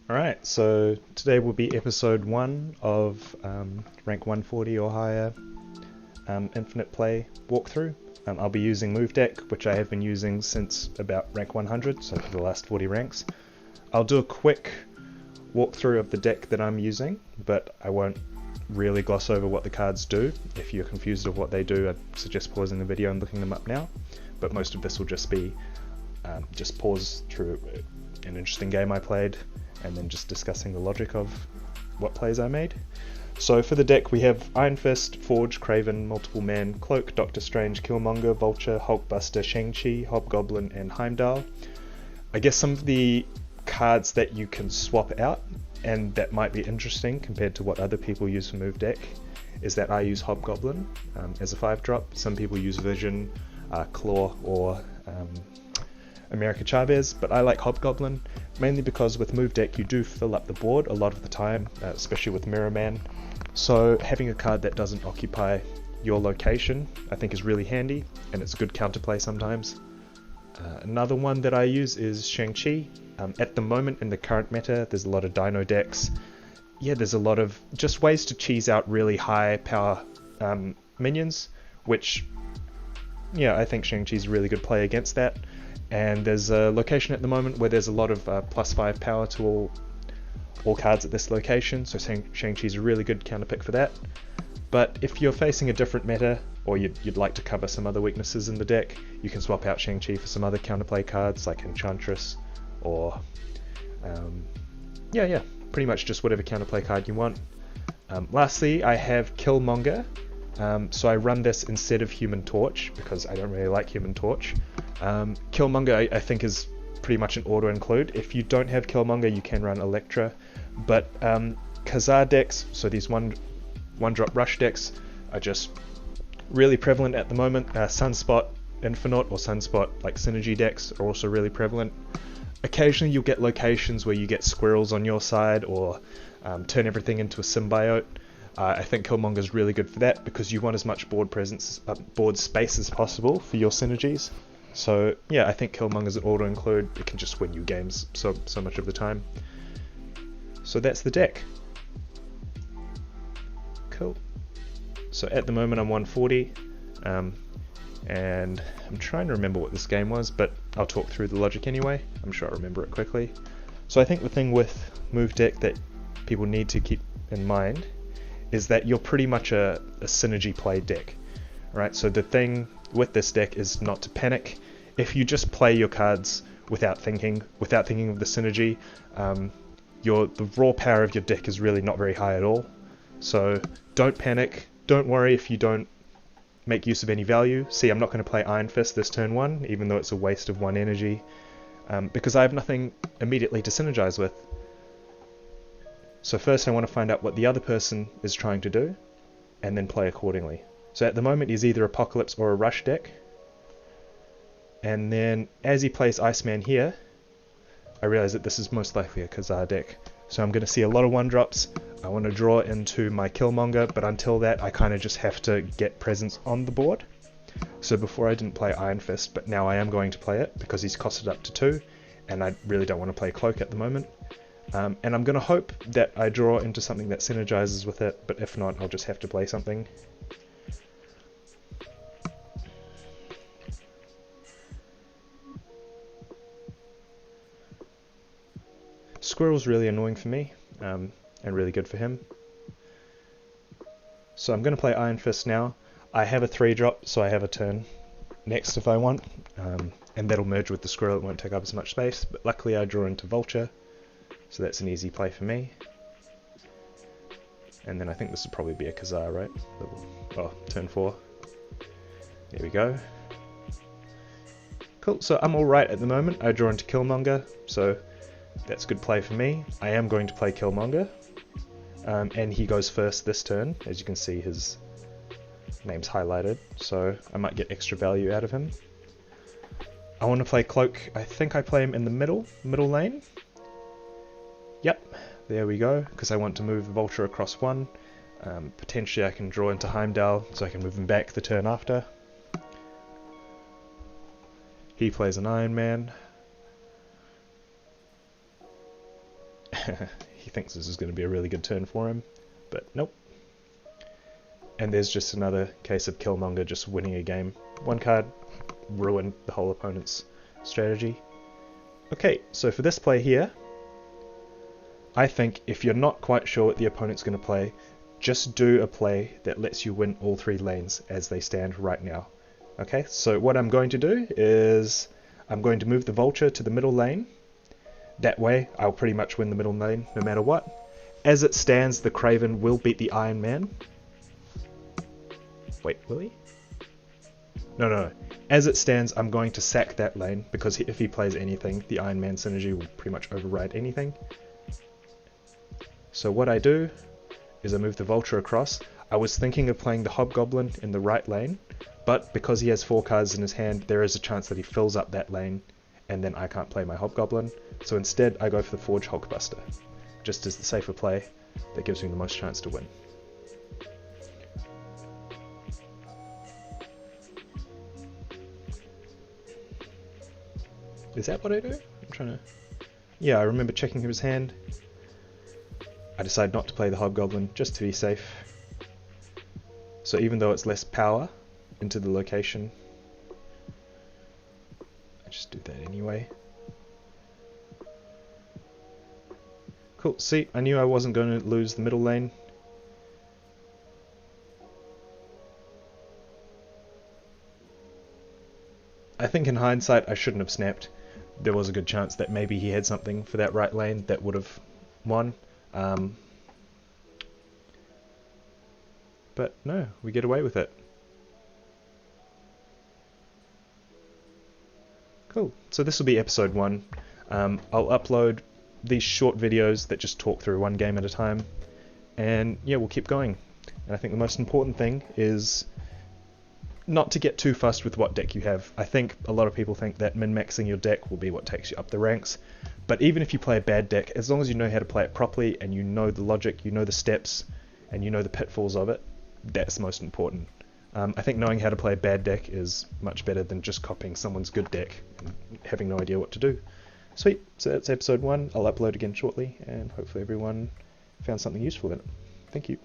Alright, so today will be episode 1 of rank 140 or higher infinite play walkthrough. I'll be using move deck, which I have been using since about rank 100, so for the last 40 ranks. I'll do a quick walkthrough of the deck that I'm using, but I won't really gloss over what the cards do. If you're confused of what they do, I'd suggest pausing the video and looking them up now, but most of this will just be just pause through an interesting game I played, and then just discussing the logic of what plays I made. So for the deck we have Iron Fist, Forge, Kraven, Multiple Man, Cloak, Doctor Strange, Killmonger, Vulture, Hulkbuster, Shang-Chi, Hobgoblin and Heimdall. I guess some of the cards that you can swap out and that might be interesting compared to what other people use for move deck is that I use Hobgoblin as a 5-drop. Some people use Vision, Claw or America Chavez, but I like Hobgoblin mainly because with move deck you do fill up the board a lot of the time, especially with Mirror Man. So having a card that doesn't occupy your location I think is really handy, and it's good counterplay sometimes. Another one that I use is Shang-Chi. At the moment in the current meta there's a lot of dino decks. Yeah, there's a lot of just ways to cheese out really high power minions, which yeah, I think Shang-Chi's a really good play against that. And there's a location at the moment where there's a lot of +5 power to all cards at this location, so Shang-Chi's a really good counter pick for that. But if you're facing a different meta, or you'd like to cover some other weaknesses in the deck, you can swap out Shang-Chi for some other counterplay cards like Enchantress, or yeah, pretty much just whatever counterplay card you want. Lastly, I have Killmonger. So I run this instead of Human Torch because I don't really like Human Torch. Killmonger I think is pretty much an auto include. If you don't have Killmonger you can run Elektra, but Khazar decks, so these one drop rush decks, are just really prevalent at the moment. Sunspot Infinite or Sunspot like synergy decks are also really prevalent. Occasionally you'll get locations where you get squirrels on your side or turn everything into a symbiote. I think Killmonger is really good for that because you want as much board space as possible for your synergies. So yeah, I think Killmonger's an auto-include. It can just win you games so much of the time. So that's the deck. Cool. So at the moment I'm 140, and I'm trying to remember what this game was, but I'll talk through the logic anyway. I'm sure I'll remember it quickly. So I think the thing with move deck that people need to keep in mind is that you're pretty much a synergy play deck, right? So the thing with this deck is not to panic. If you just play your cards without thinking of the synergy, the raw power of your deck is really not very high at all. So don't panic. Don't worry if you don't make use of any value. See, I'm not going to play Iron Fist this turn 1, even though it's a waste of 1 energy, because I have nothing immediately to synergize with. So first I want to find out what the other person is trying to do, and then play accordingly. So at the moment he's either Apocalypse or a Rush deck, and then as he plays Iceman here, I realize that this is most likely a Khazar deck. So I'm going to see a lot of 1-drops. I want to draw into my Killmonger, but until that I kind of just have to get presence on the board. So before I didn't play Iron Fist, but now I am going to play it because he's costed up to 2, and I really don't want to play Cloak at the moment. And I'm going to hope that I draw into something that synergizes with it, but if not, I'll just have to play something. Squirrel's really annoying for me, and really good for him. So I'm going to play Iron Fist now. I have a 3-drop, so I have a turn next if I want, and that'll merge with the squirrel, it won't take up as much space, but luckily I draw into Vulture. So that's an easy play for me. And then I think this would probably be a Khazar, right? Oh, turn 4. There we go. Cool, so I'm alright at the moment. I draw into Killmonger, so that's a good play for me. I am going to play Killmonger. And he goes first this turn. As you can see, his name's highlighted, so I might get extra value out of him. I want to play Cloak. I think I play him in the middle lane. Yep, there we go, because I want to move Vulture across 1. Potentially I can draw into Heimdall, so I can move him back the turn after. He plays an Iron Man. He thinks this is going to be a really good turn for him, but nope. And there's just another case of Killmonger just winning a game. One card ruined the whole opponent's strategy. Okay, so for this play here, I think if you're not quite sure what the opponent's going to play, just do a play that lets you win all 3 lanes as they stand right now. Okay, so what I'm going to do is I'm going to move the Vulture to the middle lane. That way I'll pretty much win the middle lane no matter what. As it stands, the Kraven will beat the Iron Man. Wait, will he? No. As it stands, I'm going to sack that lane, because if he plays anything, the Iron Man synergy will pretty much override anything. So what I do is I move the Vulture across. I was thinking of playing the Hobgoblin in the right lane, but because he has 4 cards in his hand, there is a chance that he fills up that lane, and then I can't play my Hobgoblin. So instead, I go for the Forge Hulkbuster, just as the safer play that gives me the most chance to win. Is that what I do? I'm trying to... Yeah, I remember checking his hand. I decide not to play the Hobgoblin, just to be safe. So even though it's less power into the location, I just do that anyway. Cool, see, I knew I wasn't going to lose the middle lane. I think in hindsight I shouldn't have snapped. There was a good chance that maybe he had something for that right lane that would have won. But no, we get away with it. Cool, so this will be episode 1. I'll upload these short videos that just talk through one game at a time. And yeah, we'll keep going. And I think the most important thing is not to get too fussed with what deck you have. I think a lot of people think that min-maxing your deck will be what takes you up the ranks. But even if you play a bad deck, as long as you know how to play it properly and you know the logic, you know the steps, and you know the pitfalls of it, that's most important. I think knowing how to play a bad deck is much better than just copying someone's good deck and having no idea what to do. Sweet, so that's episode 1. I'll upload again shortly, and hopefully everyone found something useful in it. Thank you.